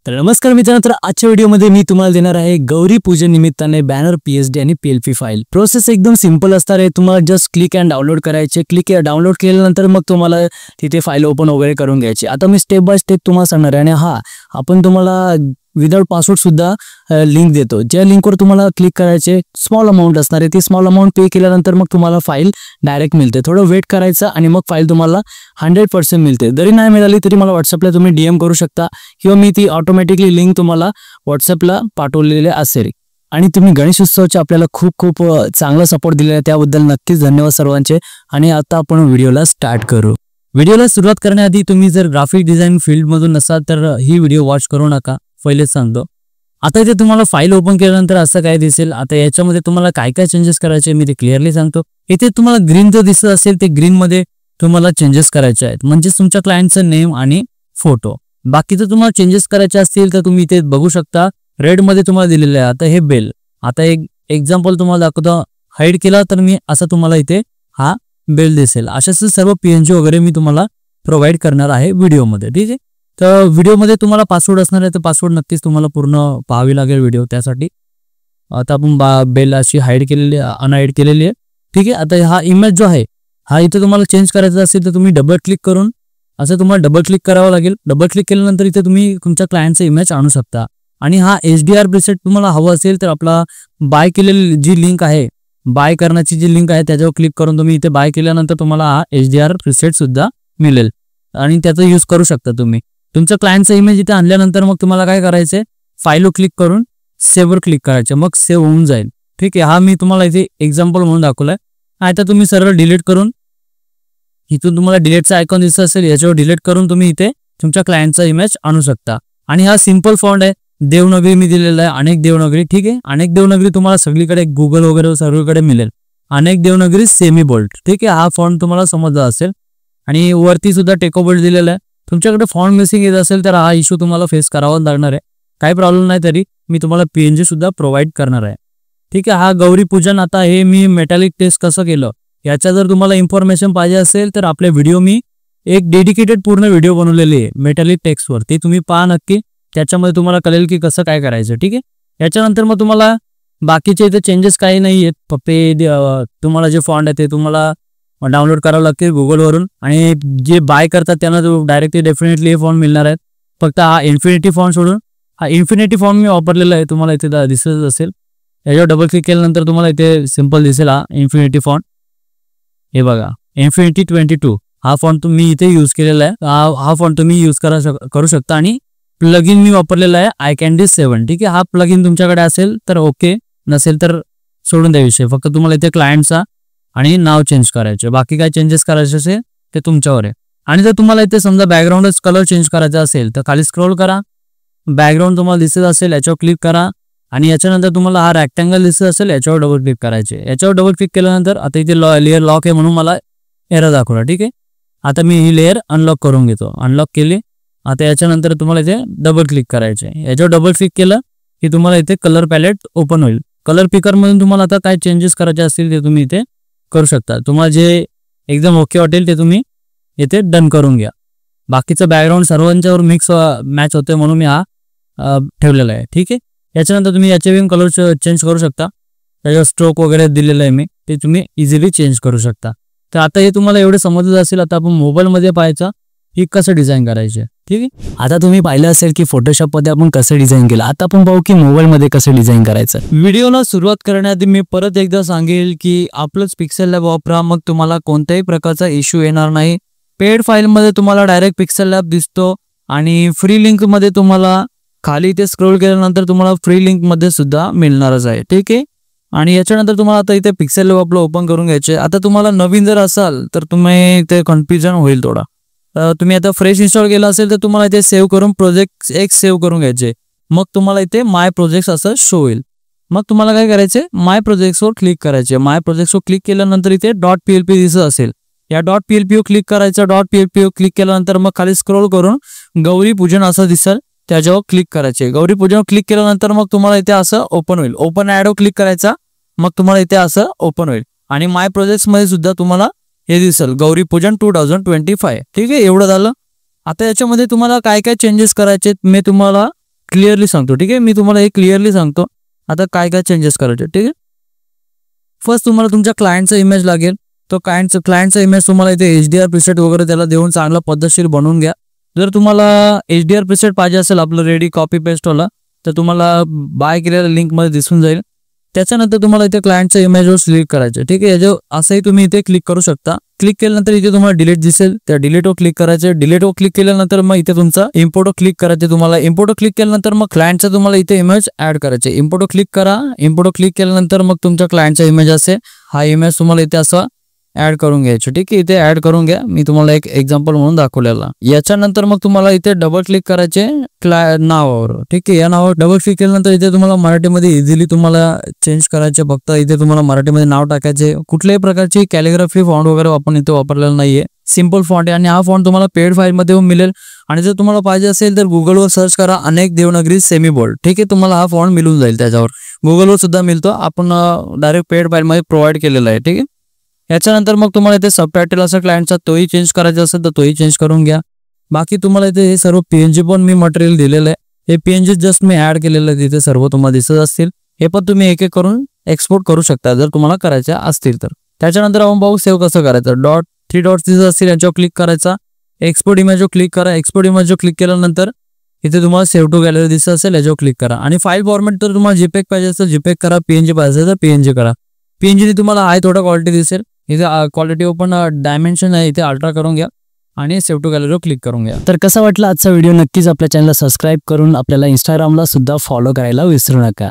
तर नमस्कार मित्रांनो, तर आजच्या व्हिडिओमध्ये मी तुम्हाला देणार आहे गौरी पूजन निमित्ताने बॅनर, पीएचडी आणि पीएलपी फाईल. प्रोसेस एकदम सिंपल असणार आहे. तुम्हाला जस्ट क्लिक अँड डाउनलोड करायचे. डाउनलोड केल्यानंतर मग तुम्हाला तिथे फाईल ओपन वगैरे करून घ्यायची. आता मी स्टेप बाय स्टेप तुम्हाला सांगणार आहे. आणि आपण तुम्हाला विदाउट पासवर्ड सुद्धा लिंक देतो. ज्या लिंकवर तुम्हाला क्लिक करायचे, स्मॉल अमाऊंट असणार आहे. ती स्मॉल अमाऊंट पे केल्यानंतर मग तुम्हाला फाईल डायरेक्ट मिळते. थोडं वेट करायचं आणि मग फाईल तुम्हाला 100% मिळते. जरी नाही मिळाली तरी मला व्हॉट्सअपला तुम्ही DM करू शकता किंवा मी ती ऑटोमॅटिकली लिंक तुम्हाला व्हॉट्सअपला पाठवलेली असेल. आणि तुम्ही गणेश उत्सवाचे आपल्याला खूप चांगला सपोर्ट दिलेला आहे, त्याबद्दल नक्कीच धन्यवाद सर्वांचे. आणि आता आपण व्हिडिओला स्टार्ट करू. व्हिडिओला सुरुवात करण्याआधी तुम्ही जर ग्राफिक डिझाईन फील्डमधून नसाल तर ही व्हिडिओ वॉच करू नका. पहिलेच सांगतो. आता इथे तुम्हाला फाईल ओपन केल्यानंतर असं काय दिसेल. आता याच्यामध्ये तुम्हाला काय काय चेंजेस करायचे मी ते क्लिअरली सांगतो. इथे तुम्हाला ग्रीन जर दिसत असेल ते ग्रीन मध्ये तुम्हाला चेंजेस करायचे आहेत, म्हणजे तुमच्या क्लायंटचं नेम आणि फोटो. बाकीचं तुम्हाला चेंजेस करायचे असतील तर तुम्ही इथे बघू शकता रेड मध्ये तुम्हाला दिलेलं आहे. आता हे बेल, आता एक एक्झाम्पल तुम्हाला दाखवतो. हाईड केला तर मी असं तुम्हाला इथे हा बेल दिसेल. अशाच सर्व PNG वगैरे मी तुम्हाला प्रोव्हाइड करणार आहे व्हिडिओमध्ये. ठीक आहे. तर व्हिडिओमध्ये तुम्हाला पासवर्ड असणार आहे, तर पासवर्ड नक्कीच तुम्हाला पूर्ण पाहावी लागेल व्हिडिओ. त्यासाठी आता आपण बेल अशी हाईड केलेली, अनहाईड केलेली आहे. ठीक आहे. आता हा इमेज जो आहे हा इथे तुम्हाला चेंज करायचा असेल तर तुम्ही डबल क्लिक करून असं तुम्हाला डबल क्लिक करावं लागेल. डबल क्लिक केल्यानंतर इथे तुम्ही तुमच्या क्लायंटचा इमेज आणू शकता. आणि हा HDR प्रीसेट तुम्हाला हवं असेल तर आपला बाय केलेली जी लिंक आहे, बाय करण्याची जी लिंक आहे त्याच्यावर क्लिक करून तुम्ही इथे बाय केल्यानंतर तुम्हाला हा HDR प्रीसेट सुद्धा मिळेल आणि त्याचा यूज करू शकता तुम्ही. तुमचं क्लायंटचा इमेज इथे आणल्यानंतर मग तुम्हाला काय करायचंय, फाईलवर क्लिक करून सेव्हवर क्लिक करायचं, मग सेव्ह होऊन जाईल. ठीक आहे. हा मी तुम्हाला इथे एक्झाम्पल म्हणून दाखवलाय. आता तुम्ही सरळ डिलीट करून इथून तुम्हाला डिलीटचा आयकॉन दिसत असेल, याच्यावर डिलीट करून तुम्ही इथे तुमच्या क्लायंटचा इमेज आणू शकता. आणि हा सिंपल फॉन्ट आहे, देवनागरी मी दिलेला आहे, अनेक देवनागरी. ठीक आहे. अनेक देवनागरी तुम्हाला सगळीकडे गुगल वगैरे सगळीकडे मिळेल. अनेक देवनागरी सेमी बोल्ड. ठीक आहे. हा फॉन्ट तुम्हाला समजला असेल. आणि वरती सुद्धा टेको बोल्ड दिलेला आहे. तुमच्याकडे फॉन्ट मिसिंग येत असेल तर हा इश्यू तुम्हाला फेस करावा लागणार आहे. काही प्रॉब्लेम नाही, तरी मी तुम्हाला PNG सुद्धा प्रोव्हाइड करणार आहे. ठीक आहे. हा गौरी पूजन, आता हे मी मेटॅलिक टेस्ट कसं केलं याच्या जर तुम्हाला इन्फॉर्मेशन पाहिजे असेल तर आपले व्हिडिओ मी एक डेडिकेटेड पूर्ण व्हिडिओ बनवलेली आहे मेटॅलिक टेक्स्टवर, ते तुम्ही पहा नक्की. त्याच्यामध्ये तुम्हाला कळेल की कसं काय करायचं. ठीक आहे. याच्यानंतर मग तुम्हाला बाकीचे इथे चेंजेस काही नाही आहेत. फक्त तुम्हाला जे फॉन्ट आहे ते तुम्हाला डाउनलोड करावं लागते गुगलवरून. आणि जे बाय करतात त्यांना डायरेक्टली डेफिनेटली हे फॉन्ट मिळणार आहेत. फक्त हा इन्फिनिटी फॉन्ट सोडून हा इन्फिनिटी फॉन्ट मी वापरलेला आहे, तुम्हाला इथे दिसत असेल. याच्यावर डबल क्लिक केल्यानंतर तुम्हाला इथे सिंपल दिसेल हा इन्फिनिटी फॉन्ट. हे बघा, इन्फिनिटी 22 हा फॉन्ट तुम्ही इथे यूज केलेला आहे. हा फॉन्ट तुम्ही यूज करू शकता. आणि प्लगइन मी वापरलेला आहे iCandy 7. ठीक आहे. हा प्लगइन तुमच्याकडे असेल तर ओके, नसेल तर सोडून द्या विषय. फक्त तुम्हाला इथे क्लायंटचा आणि नाव चेंज करायचे, बाकी काय चेंजेस करायचे असेल ते तुमच्यावर आहे. आणि जर तुम्हाला इथे समजा बॅकग्राऊंडच कलर चेंज करायचा असेल तर खाली स्क्रोल करा, बॅकग्राऊंड तुम्हाला दिसत असेल याच्यावर क्लिक करा. आणि याच्यानंतर तुम्हाला हा रेक्टँगल दिसत असेल याच्यावर डबल क्लिक करायचे. याच्यावर डबल क्लिक केल्यानंतर आता इथे लेअर लॉक आहे म्हणून मला एरर दाखवला. ठीक आहे. आता मी ही लेअर अनलॉक करून घेतो. अनलॉक केली. आता याच्यानंतर तुम्हाला इथे डबल क्लिक करायचे. याच्यावर डबल क्लिक केलं की तुम्हाला इथे कलर पॅलेट ओपन होईल. कलर पिकर मधून तुम्हाला आता काय चेंजेस करायचे असतील ते तुम्ही इथे करू शकता. तुम्हाला जे एकदम ओके वाटेल ते तुम्ही इथे डन करून घ्या. बाकीचं बॅकग्राऊंड सर्वांच्यावर मिक्स मॅच होते म्हणून मी हा ठेवलेला आहे. ठीक आहे. याच्यानंतर तुम्ही याचे कलर चेंज करू शकता. त्याच्यावर स्ट्रोक वगैरे दिलेलं आहे मी, ते तुम्ही इझिली चेंज करू शकता. तर आता हे तुम्हाला एवढे समजलं असेल. आता आपण मोबाईलमध्ये पाहायचं की कसं डिझाईन करायचे. ठीक आहे. आता तुम्ही पाहिलं असेल की फोटोशॉपमध्ये आपण कसं डिझाईन केलं. आता आपण पाहू की मोबाईलमध्ये कसं डिझाईन करायचं. व्हिडिओला सुरुवात करण्याआधी मी परत एकदा सांगेल की आपलंच पिक्सेल लॅब वापरा, मग तुम्हाला कोणत्याही प्रकारचा इश्यू येणार नाही. पेड फाईलमध्ये तुम्हाला डायरेक्ट पिक्सेल लॅब दिसतो आणि फ्री लिंकमध्ये तुम्हाला खाली इथे स्क्रोल केल्यानंतर तुम्हाला फ्री लिंकमध्ये सुद्धा मिळणारच आहे. ठीक आहे. आणि याच्यानंतर तुम्हाला आता इथे पिक्सेल लॅब आपलं ओपन करून घ्यायचे. आता तुम्हाला नवीन जर असाल तर तुम्ही इथे कन्फ्युजन होईल थोडा. तुम्ही आता फ्रेश इन्स्टॉल केला असेल तर तुम्हाला इथे सेव्ह करून प्रोजेक्ट एक सेव्ह करून घ्यायचे. मग तुम्हाला इथे माय प्रोजेक्ट्स असं शो होईल. मग तुम्हाला काय करायचे, माय प्रोजेक्ट्सवर क्लिक करायचे. माय प्रोजेक्ट्सवर क्लिक केल्यानंतर इथे .plp दिसत असेल, या .plp वर क्लिक करायचं. .plp वर क्लिक केल्यानंतर मग खाली स्क्रोल करून गौरी पूजन असं दिसेल, त्याच्यावर क्लिक करायचे. गौरी पूजनवर क्लिक केल्यानंतर मग तुम्हाला इथे असं ओपन होईल. ओपन ॲडवर क्लिक करायचा, मग तुम्हाला इथे असं ओपन होईल. आणि माय प्रोजेक्ट्स मध्ये सुद्धा तुम्हाला हे दिसेल गौरी पूजन 2025. ठीक आहे. एवढं झालं. आता याच्यामध्ये तुम्हाला काय काय चेंजेस करायचे मी तुम्हाला क्लिअरली सांगतो, ठीक आहे. मी तुम्हाला हे क्लिअरली सांगतो आता काय काय चेंजेस करायचे, ठीक आहे. फर्स्ट तुम्हाला तुमच्या क्लायंटचा इमेज लागेल. तो क्लायंटचा इमेज तुम्हाला इथे HDR प्रीसेट वगैरे त्याला देऊन चांगला पद्धतशीर बनवून घ्या. जर तुम्हाला HDR प्रीसेट पाहिजे असेल आपलं रेडी कॉपी पेस्ट वाला, तर तुम्हाला बाय केलेल्या लिंकमध्ये दिसून जाईल. त्याच्यानंतर तुम्हाला इथे क्लायंटच्या इमेजवर क्लिक करायचं, ठीक आहे. याच्यावर असंही तुम्ही इथे क्लिक करू शकता. क्लिक केल्यानंतर इथे तुम्हाला डिलीट दिसेल, त्या डिलीटवर क्लिक करायचे. डिलीटवर क्लिक केल्यानंतर मग इथे तुमचा इम्पोर्टवर क्लिक करायचे. तुम्हाला इम्पोर्टवर क्लिक केल्यानंतर मग क्लायंटचा तुम्हाला इथे इमेज ऍड करायचे. इम्पोर्टवर क्लिक करा. इम्पोर्टवर क्लिक केल्यानंतर मग तुमच्या क्लायंटचा इमेज असे हा इमेज तुम्हाला इथे असा ऍड करून घ्यायचं, ठीक आहे. इथे ऍड करून घ्या. मी तुम्हाला एक एक्झाम्पल म्हणून दाखवलेला. याच्यानंतर मग तुम्हाला इथे डबल क्लिक करायचे नावावर, ठीक आहे. या नावावर डबल क्लिक केल्यानंतर इथे तुम्हाला मराठीमध्ये इझिली तुम्हाला चेंज करायचे. फक्त इथे तुम्हाला मराठीमध्ये नाव टाकायचे. कुठल्याही प्रकारची कॅलिग्राफी फॉन्ट वगैरे आपण इथे वापरलेला नाहीये. सिंपल फॉन्ट आहे आणि हा फॉन्ट तुम्हाला पेड फाईलमध्ये मिळेल. आणि जर तुम्हाला पाहिजे असेल तर गुगलवर सर्च करा अनेक देवनागरी सेमी बोल्ड, ठीक आहे. तुम्हाला हा फॉन्ट मिळून जाईल. त्याच्यावर गुगलवर सुद्धा मिळतो. आपण डायरेक्ट पेड फाईलमध्ये प्रोव्हाइड केलेला आहे, ठीक आहे. याच्यानंतर मग तुम्हाला इथे सबटायटल असं क्लायंटचा तोही चेंज करायचा असेल तर तोही चेंज करून घ्या. बाकी तुम्हाला इथे हे सर्व PNG पण मी मटेरियल दिलेलं आहे. हे PNG जस्ट मी ऍड केलेलं आहे. तिथे सर्व तुम्हाला दिसत असतील. हे पण तुम्ही एक एक करून एक्सपोर्ट करू शकता जर तुम्हाला करायचे असतील तर. त्याच्यानंतर आपण पाहू सेव्ह कसं करायचं. 3 डॉट्स दिसत असतील याच्यावर क्लिक करायचा. एक्सपोर्ट इमेजवर क्लिक करा. एक्सपोर्ट इमेजवर क्लिक केल्यानंतर इथे तुम्हाला सेव्ह टू गॅलरी दिसत असेल याच्यावर क्लिक करा. आणि फाईल फॉर्मॅट तर तुम्हाला JPEG पाहिजे असेल JPEG करा. PNG पाहिजे असेल तर PNG करा. PNG ने तुम्हाला आहे थोडा क्वालिटी दिसेल. इथे क्वालिटी ओपन डायमेन्शन आहे इथे अल्ट्रा करून घ्या आणि सेव्ह टू गॅलरीवर क्लिक करून घ्या. तर कसा वाटला आजचा व्हिडिओ, नक्कीच आपल्या चॅनलला सबस्क्राईब करून आपल्याला इंस्टाग्रामला सुद्धा फॉलो करायला विसरू नका.